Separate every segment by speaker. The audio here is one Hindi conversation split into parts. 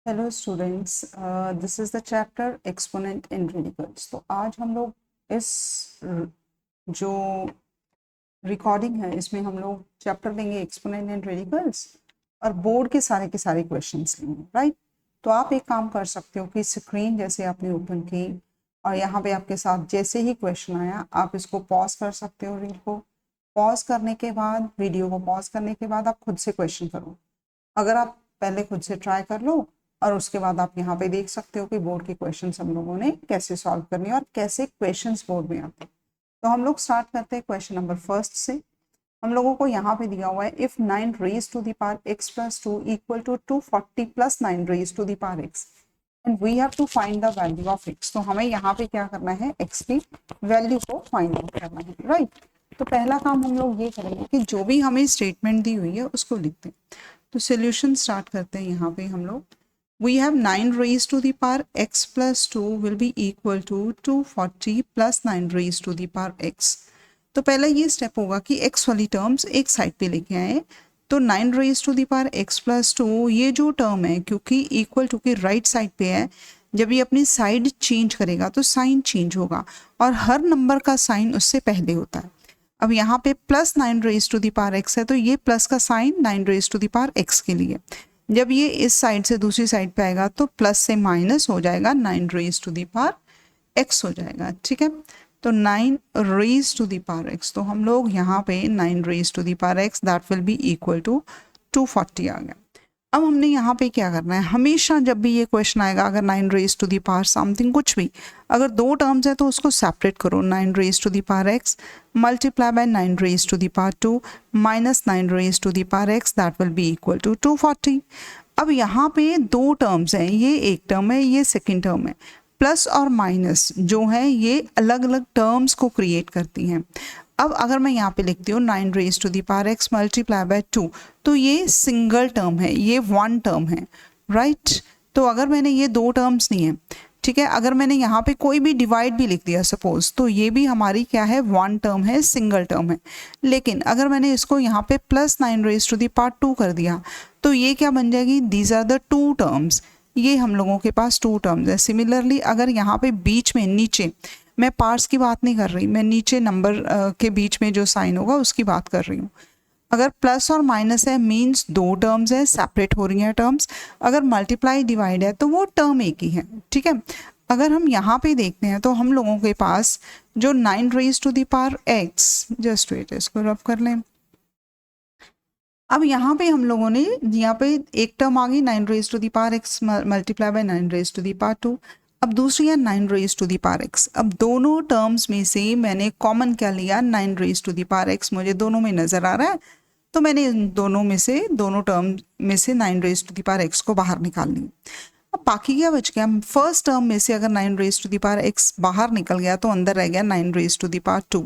Speaker 1: Hello students, this is the chapter exponent in radicals. तो आज हम लोग इस जो रिकॉर्डिंग है इसमें हम लोग चैप्टर लेंगे एक्सपोनेंट इन रेडिकल्स और बोर्ड के सारे क्वेश्चंस लेंगे, राइट। तो आप एक काम कर सकते हो कि स्क्रीन जैसे आपने ओपन की और यहाँ पे आपके साथ जैसे ही क्वेश्चन आया आप इसको पॉज कर सकते हो। रील को पॉज करने के बाद, वीडियो को पॉज करने के बाद आप खुद से क्वेश्चन करो। अगर आप पहले खुद से ट्राई कर लो और उसके बाद आप यहाँ पे देख सकते हो कि बोर्ड के क्वेश्चंस हम लोगों ने कैसे सॉल्व करने और कैसे क्वेश्चंस बोर्ड में आते हैं। तो हम लोग स्टार्ट करते हैं क्वेश्चन नंबर फर्स्ट से। हम लोगों को यहाँ पे दिया हुआ है if 9 raise to the power x plus 2 equal to 240 plus 9 raise to the power x and we have to find the value of x। तो हमें यहाँ पे क्या करना है, x की वैल्यू को फाइंड आउट करना है, राइट। तो पहला काम हम लोग ये करेंगे कि जो भी हमें स्टेटमेंट दी हुई है उसको लिखते हैं। तो सोल्यूशन स्टार्ट करते हैं। यहाँ पे हम लोग we have 9 raised to the power x plus 2 will be equal to 240 plus 9 raised to the power x। तो पहला ये स्टेप होगा कि x वाली टर्म्स एक साइड पे लेके आए। तो 9 raised to the power x plus 2 ये जो टर्म है क्योंकि इक्वल टू की राइट साइड पे है, जब ये अपनी साइड चेंज करेगा तो साइन चेंज होगा और हर नंबर का साइन उससे पहले होता है। अब यहाँ पे plus 9 raise to the power x है तो ये प्लस का sign 9 raise to the power x के लिए। जब ये इस साइड से दूसरी साइड पे आएगा तो प्लस से माइनस हो जाएगा, 9 raise to the power x हो जाएगा, ठीक है। तो 9 raise to the power x, तो हम लोग यहाँ पे 9 raise to the power x that will be equal to 240 आ गया। अब हमने यहाँ पे क्या करना है, हमेशा जब भी ये क्वेश्चन आएगा अगर 9 raise to the power something कुछ भी, अगर दो टर्म्स है तो उसको सेपरेट करो। 9 raise to the power x multiply by 9 raise to the power 2 minus 9 raise to the power x that will be equal to 240। अब यहाँ पे दो टर्म्स हैं, ये एक टर्म है, ये सेकेंड टर्म है। प्लस और माइनस जो है ये अलग अलग टर्म्स को क्रिएट करती हैं। अब अगर मैं यहाँ पे लिखती हूँ 9 raise to the power x multiply by 2, तो ये सिंगल टर्म है, ये वन टर्म है, राइट। तो अगर मैंने ये दो टर्म्स नहीं है, ठीक है, अगर मैंने यहाँ पे कोई भी डिवाइड भी लिख दिया सपोज, तो ये भी हमारी क्या है, वन टर्म है, सिंगल टर्म है। लेकिन अगर मैंने इसको यहाँ पे plus 9 raise to the power 2 कर दिया तो ये क्या बन जाएगी, these are the two terms. ये हम लोगों के पास टू टर्म्स है। सिमिलरली अगर यहाँ पे बीच में नीचे, मैं पार्ट्स की बात नहीं कर रही, मैं नीचे नंबर के बीच में जो साइन होगा उसकी बात कर रही हूँ। अगर प्लस और माइनस है मींस दो टर्म्स है, सेपरेट हो रही हैं टर्म्स। अगर मल्टीप्लाई डिवाइड है तो वो टर्म एक ही है, ठीक है। अगर हम यहाँ पे देखते हैं तो हम लोगों के पास जो 9 raise to the power x, just wait इसको रब कर लें। अब यहाँ पे हम लोगों ने यहाँ पे एक टर्म आ गई 9 raise to the power x multiply by 9 raise to the power 2। अब दूसरी है 9 raise to the power x. अब दोनों टर्म्स में से मैंने कॉमन क्या लिया, 9 raise to the power x मुझे दोनों में नजर आ रहा है, तो मैंने इन दोनों में से, दोनों टर्म में से 9 raise to the power x को बाहर निकाल ली। अब बाकी क्या बच गया, फर्स्ट टर्म में से अगर 9 raise to the power x बाहर निकल गया तो अंदर रह गया 9 रेज टू दी पावर 2।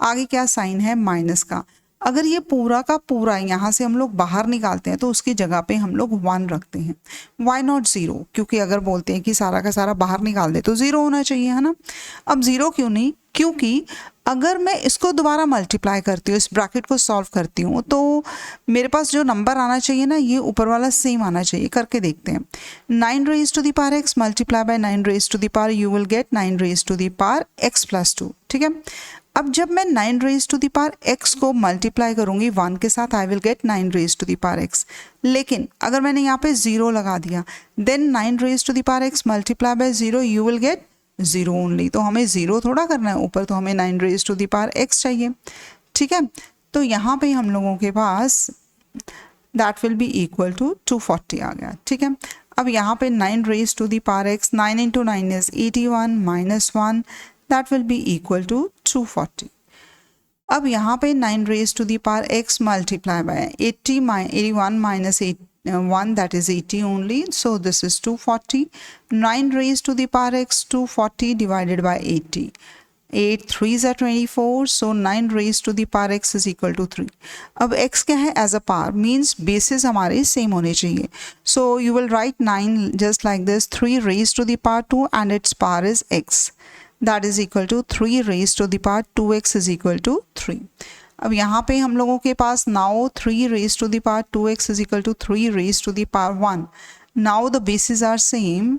Speaker 1: आगे क्या साइन है, माइनस का। अगर ये पूरा का पूरा यहाँ से हम लोग बाहर निकालते हैं तो उसकी जगह पे हम लोग 1 रखते हैं। वाई नॉट 0, क्योंकि अगर बोलते हैं कि सारा का सारा बाहर निकाल दे तो 0 होना चाहिए, है ना। अब 0 क्यों नहीं, क्योंकि अगर मैं इसको दोबारा मल्टीप्लाई करती हूँ, इस ब्रैकेट को सॉल्व करती हूँ, तो मेरे पास जो नंबर आना चाहिए ना, ये ऊपर वाला सेम आना चाहिए। करके देखते हैं। 9 raise to the power x multiply by 9 raise to the power, you will get 9 raise to the power x plus 2, ठीक है। अब जब मैं 9 raise to the power x को मल्टीप्लाई करूंगी 1 के साथ, I will get 9 raise to the power x. लेकिन अगर मैंने यहाँ पे 0 लगा दिया, then 9 raise to the power x multiply bye 0, you will gate 0 only. तो हमें 0 थोड़ा करना है ऊपर, तो हमें 9 raise to the power x चाहिए, ठीक है। तो यहाँ पे हम लोगों के पास that will be equal to 240 आ गया, ठीक है। अब यहाँ पे 9 raise to the power x, 9 into 9 is 81 minus 1, that will be equal to 240। अब यहाँ पे 9 raised to the power x multiply by 81 minus 1 that is 80 only, so this is 240। 9 raised to the power x 240 divided by 80, 8 3s are 24, so 9 raised to the power x is equal to 3। अब x क्या है, as a power means bases हमारे same होने चाहिए, so you will write 9 just like this, 3 raised to the power 2 and its power is x, that is equal to 3 raised to the power 2x is equal to 3। अब यहाँ पे हम लोगों के पास now 3 raised to the power 2x is equal to 3 raised to the power 1 now the basis are same,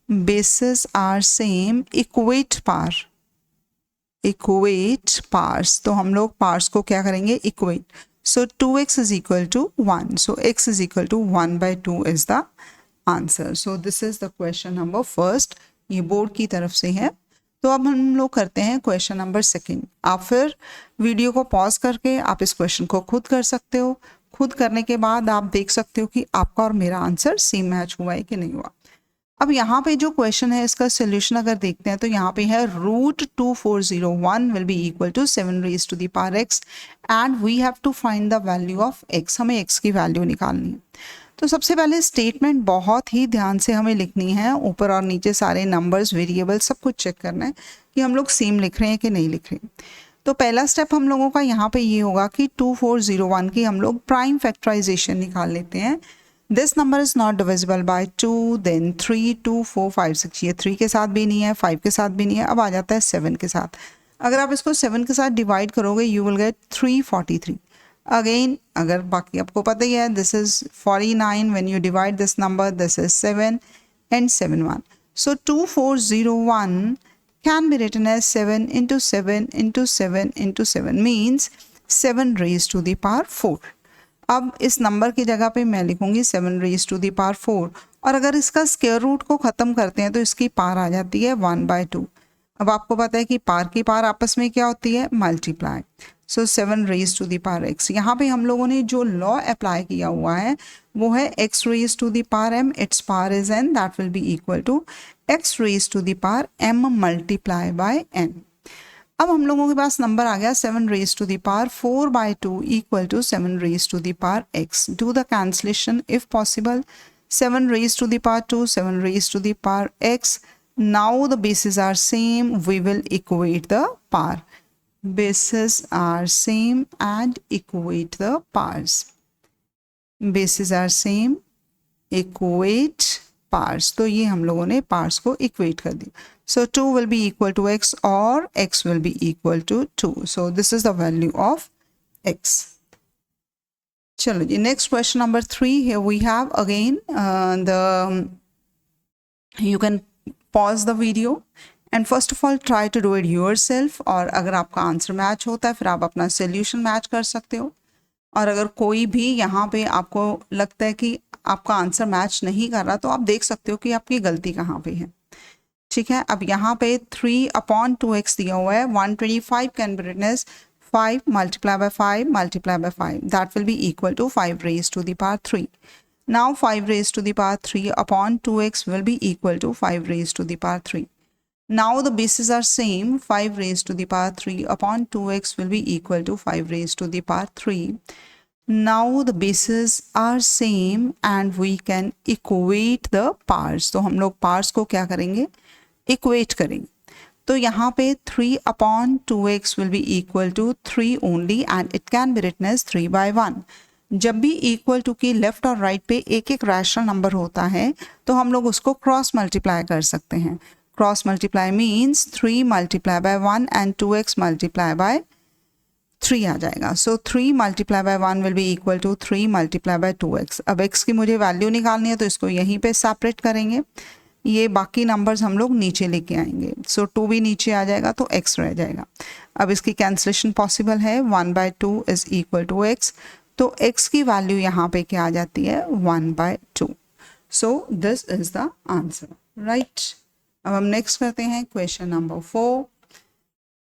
Speaker 1: bases are same, equate par, equate pars, तो हम लोग पार्स को क्या करेंगे, equate. So 2x is equal to 1. So x is equal to 1 by 2 is the answer. So this is the question number first. ये बोर्ड की तरफ से है. तो अब हम लोग करते हैं क्वेश्चन नंबर सेकंड. आप फिर वीडियो को पॉज करके आप इस क्वेश्चन को खुद कर सकते हो. खुद करने के बाद आप देख सकते हो कि आपका और मेरा आंसर सेम मैच हुआ है कि नहीं हुआ. अब यहाँ पे जो क्वेश्चन है इसका सोल्यूशन अगर देखते हैं तो यहाँ पे है √2401 will be equal to 7 raise to the power x and we have to find the value of x. हमें x की वैल्यू निकालनी है. तो सबसे पहले स्टेटमेंट बहुत ही ध्यान से हमें लिखनी है. ऊपर और नीचे सारे नंबर्स, वेरिएबल सब कुछ चेक करना है कि हम लोग सेम लिख रहे हैं कि नहीं लिख रहे. तो पहला स्टेप हम लोगों का यहाँ पे ये होगा कि 2401 की हम लोग प्राइम फैक्टराइजेशन निकाल लेते हैं. This number is not divisible by 2, then 3, 2, 4, 5, 6. ये 3 के साथ भी नहीं है, 5 के साथ भी नहीं है. अब आ जाता है 7 के साथ. अगर आप इसको 7 के साथ डिवाइड करोगे यू विल गेट 343. अगेन अगर बाकी आपको पता ही है, this is 49. When you divide this number this is 7 and 7 1. So 2401 can be written as 7 into 7 into 7 into 7 means 7 raised to the power 4. अब इस नंबर की जगह पे मैं लिखूंगी 7 रेज़ टू द पावर 4 और अगर इसका स्क्वायर रूट को ख़त्म करते हैं तो इसकी पावर आ जाती है 1/2. अब आपको पता है कि पावर की पावर आपस में क्या होती है, multiply. So 7 raise to the power x. यहाँ पे हम लोगों ने जो लॉ अप्लाई किया हुआ है वो है x raise to the power m, it's power is n, that will be equal to x raise to the power m multiply by n. अब हम लोगों के पास नंबर आ गया 7 raise to the power 4/2 equal to 7 raise to the power x. Do the cancellation if possible. 7 raise to the power 2, 7 raise to the power x. Now the basis are same, we will equate the power. Bases are same and equate the powers. Bases are same, equate parts. तो ये हम लोगों ने पार्ट्स को इक्वेट कर दिया. So 2 will be equal to x or x will be equal to 2. So this is the value of x. चलो जी, next question number 3. Here we have again you can pause the video and first of all try to do it yourself. और अगर आपका आंसर मैच होता है फिर आप अपना सोल्यूशन मैच कर सकते हो. और अगर कोई भी यहाँ पे आपको लगता है कि आपका आंसर मैच नहीं कर रहा तो आप देख सकते हो कि आपकी गलती कहाँ पे है. ठीक है. अब यहाँ पे 3/2x दिया हुआ है. 125 can be written as 5 multiply by 5 multiply by 5. That will be equal to 5 raise to the power 3. Now 5 raise to the power 3/2x will be equal to 5 raise to the power 3. Now the basis are same. 5 raise to the power 3/2x will be equal to 5 raise to the power 3. Now the bases are same and we can equate the parts. तो हम लोग parts को क्या करेंगे, equate करेंगे. तो यहाँ पे 3/2x will be equal to 3 only and it can be written as 3/1. जब भी equal to की लेफ्ट और राइट पे एक एक रैशनल नंबर होता है तो हम लोग उसको क्रॉस मल्टीप्लाई कर सकते हैं. Cross multiply means 3 multiply by 1 and 2x multiply by 3 आ जाएगा. So 3 multiply by 1 will be equal to 3 multiply by 2x. अब x की मुझे वैल्यू निकालनी है तो इसको यहीं पे सेपरेट करेंगे. ये बाकी नंबर्स हम लोग नीचे लेके आएंगे. सो 2 भी नीचे आ जाएगा तो x रह जाएगा. अब इसकी कैंसलेशन पॉसिबल है. 1/2 इज इक्वल टू x. तो x की वैल्यू यहाँ पे क्या आ जाती है, 1/2. So this is the answer, right. अब हम नेक्स्ट करते हैं क्वेश्चन नंबर 4.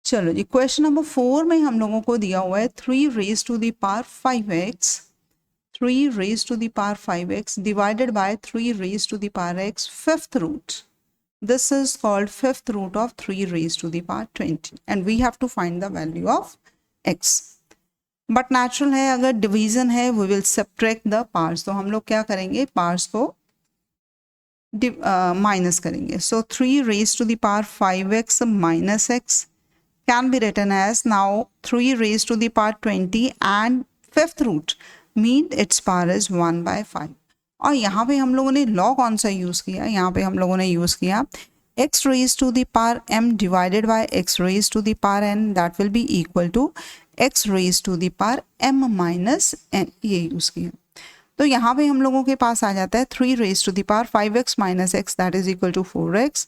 Speaker 1: चलो जी, क्वेश्चन नंबर 4 में हम लोगों को दिया हुआ है 3 raise to the power 5x. 3 raise to the power 5x divided by 3 raise to the power x fifth root. This is called fifth root of 3 raise to the power 20 and we have to find the value of x. But natural है, अगर डिवीजन है we will subtract the parts. तो हम लोग क्या करेंगे, पार्ट्स को माइनस करेंगे. So 3 raise to the power 5x minus x can be written as now 3 raised to the power 20 and fifth root mean its power is 1/5. और यहाँ पे हम लोगों ने लॉ कौन सा यूज़ किया, यहाँ पे हम लोगों ने यूज़ किया x raised to the power m divided by x raised to the power n, that will be equal to x raised to the power m minus n. ये यूज़ किया. तो यहाँ पे हम लोगों के पास आ जाता है 3 raise to the power 5x minus x that is equal to 4x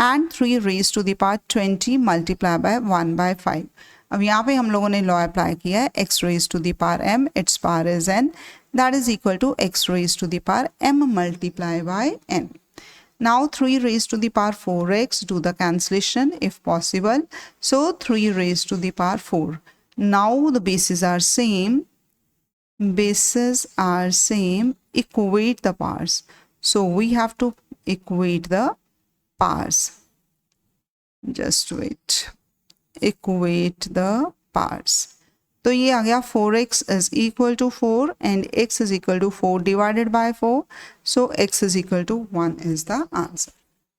Speaker 1: and 3 raise to the power 20 multiply by 1/5। अब यहाँ पे हम लोगों ने लॉ अप्लाई किया है x raise to the power m, it's power is n, that is equal to x raise to the power m multiply by n। Now 3 raised to the power 4x, do the cancellation if possible. So 3 raised to the power 4. Now the bases are same. Bases are same. Equate the powers. So we have to equate the powers. Just wait. Equate the powers. तो ये आ गया 4x is equal to 4 and x is equal to 4 divided by 4. So x is equal to 1 is the answer.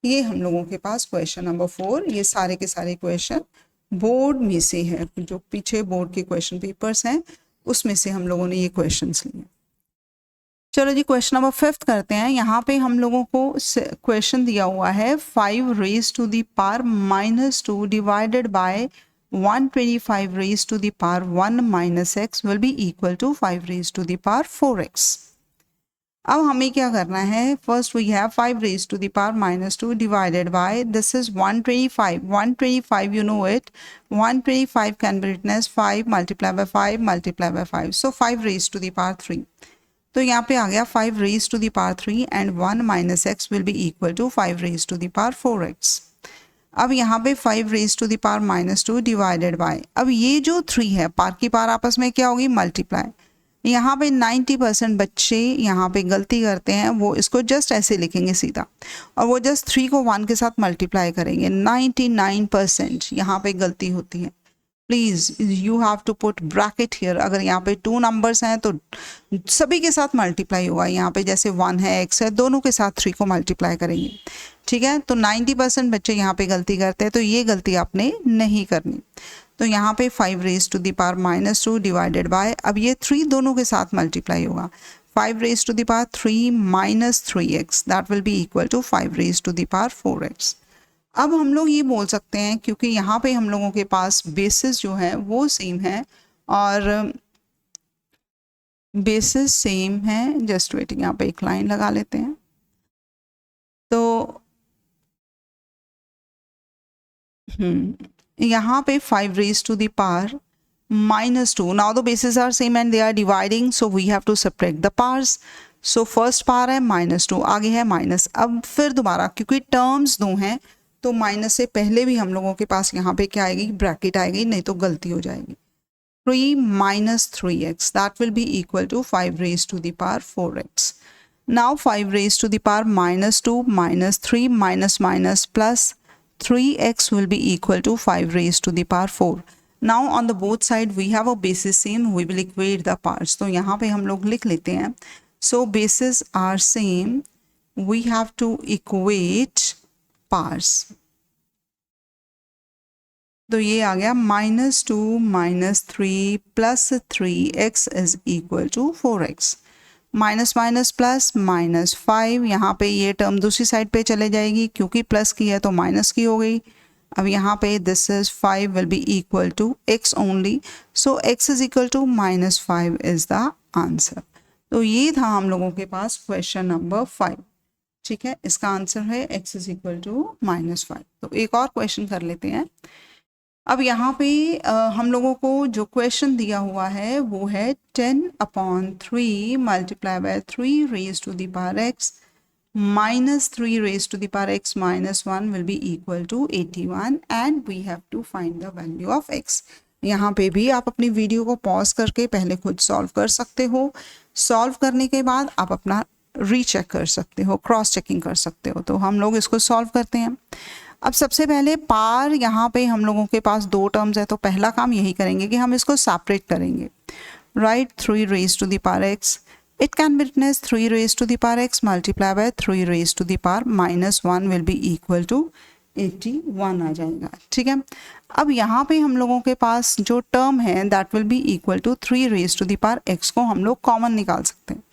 Speaker 1: ये हम लोगों के पास क्वेश्चन नंबर 4, ये सारे के सारे क्वेश्चन बोर्ड में से है, जो पीछे बोर्ड के क्वेश्चन पेपर्स हैं उसमें से हम लोगों ने ये क्वेश्चंस लिए। चलो जी क्वेश्चन नंबर 5 करते हैं। यहाँ पे हम लोगों को क्वेश्चन दिया हुआ है 5 raise to the power -2 divided by 125 raised to the power 1 minus x will be equal to 5 raised to the power 4x. अब हमें क्या करना है, first we have 5 raised to the power -2 divided by this is 125. 125 you know it, 125 can be written as 5 multiplied by 5 multiplied by 5, so 5 raised to the power 3. तो यहाँ पे आ गया 5 raised to the power 3 and 1 minus x will be equal to 5 raised to the power 4x. अब यहाँ पे 5 raise to the power -2 divided by, अब ये जो 3 है पार की पार आपस में क्या होगी, मल्टीप्लाई। यहाँ पे 90% बच्चे यहाँ पे गलती करते हैं, वो इसको जस्ट ऐसे लिखेंगे सीधा और वो जस्ट 3 को 1 के साथ मल्टीप्लाई करेंगे। 99% यहाँ पे गलती होती है। Please you have to put bracket here. अगर यहाँ पे 2 नंबर्स हैं तो सभी के साथ मल्टीप्लाई होगा। यहाँ पे जैसे 1 है x है, दोनों के साथ 3 को मल्टीप्लाई करेंगे, ठीक है। तो 90% बच्चे यहाँ पे गलती करते हैं, तो ये गलती आपने नहीं करनी। तो यहाँ पे 5 raise to the power -2 divided by, अब ये 3 दोनों के साथ मल्टीप्लाई होगा, 5 raise to the power 3 - 3x that will be equal to 5 raise to the power 4x। अब हम लोग ये बोल सकते हैं क्योंकि यहाँ पे हम लोगों के पास बेसिस जो है वो सेम है और बेसिस सेम है, जस्ट वेटिंग, यहाँ पे एक लाइन लगा लेते हैं। तो यहाँ पे 5 raised to the power -2, now the bases are same and they are dividing, so we have to subtract the powers. So first power है -2, आगे है माइनस। अब फिर दोबारा क्योंकि टर्म्स 2 हैं तो माइनस से पहले भी हम लोगों के पास यहाँ पे क्या आएगी, ब्रैकेट आएगी, नहीं तो गलती हो जाएगी। 3 - 3x that will be equal to 5 raised to the power 4x. Now 5 raised to the power -2 - 3 minus plus 3x will be equal to 5 raised to the power 4. Now on the both side we have a basis same, we will equate the powers. तो यहाँ पे हम लोग लिख लेते हैं, so bases are same, we have to equate powers. तो ये आ गया -2 - 3 plus 3x is equal to 4x. Minus minus plus -5, यहाँ पे ये टर्म दूसरी साइड पे चले जाएगी क्योंकि प्लस की है तो माइनस की हो गई। अब यहाँ पे this is 5 will be equal to x only, so x is equal to -5 is the answer. तो ये था हम लोगों के पास क्वेश्चन नंबर 5, ठीक है। इसका आंसर है x इज इक्वल टू -5। तो एक और क्वेश्चन कर लेते हैं। अब यहाँ पे हम लोगों को जो क्वेश्चन दिया हुआ है वो है 10/3 multiply by 3 raise to the power x -3 raise to the power x -1 will be equal to 81 and we have to find the value of x। यहाँ पे भी आप अपनी वीडियो को पॉज करके पहले खुद सॉल्व कर सकते हो। सॉल्व करने के बाद आप अपना रीचेक कर सकते हो, क्रॉस चेकिंग कर सकते हो। तो हम लोग इसको सॉल्व करते हैं। अब सबसे पहले पार यहाँ पे हम लोगों के पास 2 टर्म्स है, तो पहला काम यही करेंगे कि हम इसको सेपरेट करेंगे। Right, 3 raise to the power x, it can be written as 3 raise to the power x multiply by 3 raise to the power -1 will be equal to 81 आ जाएगा, ठीक है। अब यहाँ पे हम लोगों के पास जो टर्म है that will be equal to 3 raise to the power x को हम लोग कॉमन निकाल सकते हैं।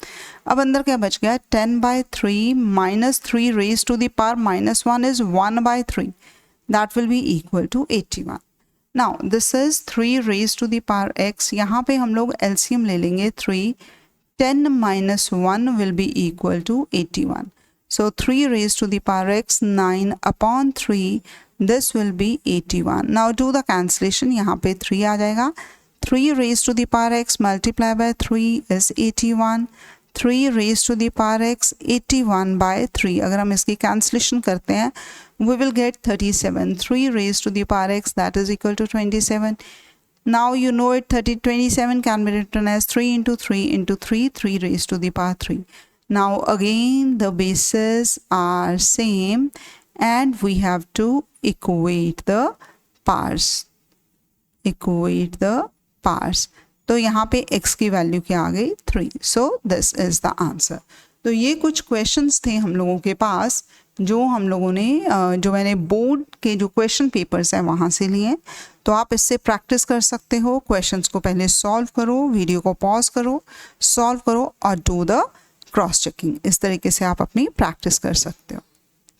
Speaker 1: अब अंदर क्या बच गया, 10/3 - 3 raise to the power -1 is 1/3 that will be equal to 81। Now this is 3 raise to the power x, यहाँ पे हम लोग एलसीएम ले लेंगे 3, 10 minus 1 will be equal to 81. So 3 raised to the power x, 9 upon 3, this will be 81. Now do the cancellation. यहाँ पे 3 आ जाएगा. 3 raised to the power x multiply by 3 is 81. 3 raised to the power x 81 by 3. अगर हम इसकी cancellation करते हैं, we will get 37. 3 raised to the power x, that is equal to 27. Now you know it, 27 can be written as 3 into 3 into 3, 3 raised to the power 3. Now again the bases are same and we have to equate the powers. Equate the powers. तो यहाँ पे x की वैल्यू क्या आ गई 3. So this is the answer. तो ये कुछ क्वेश्चंस थे हम लोगों के पास जो हम लोगों ने जो मैंने बोर्ड के जो क्वेश्चन पेपर्स हैं वहाँ से लिए. तो आप इससे प्रैक्टिस कर सकते हो. क्वेश्चंस को पहले सॉल्व करो, वीडियो को पॉज करो, सॉल्व करो और डू द क्रॉस चेकिंग. इस तरीके से आप अपनी प्रैक्टिस कर सकते हो.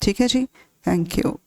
Speaker 1: ठीक है जी, थैंक यू.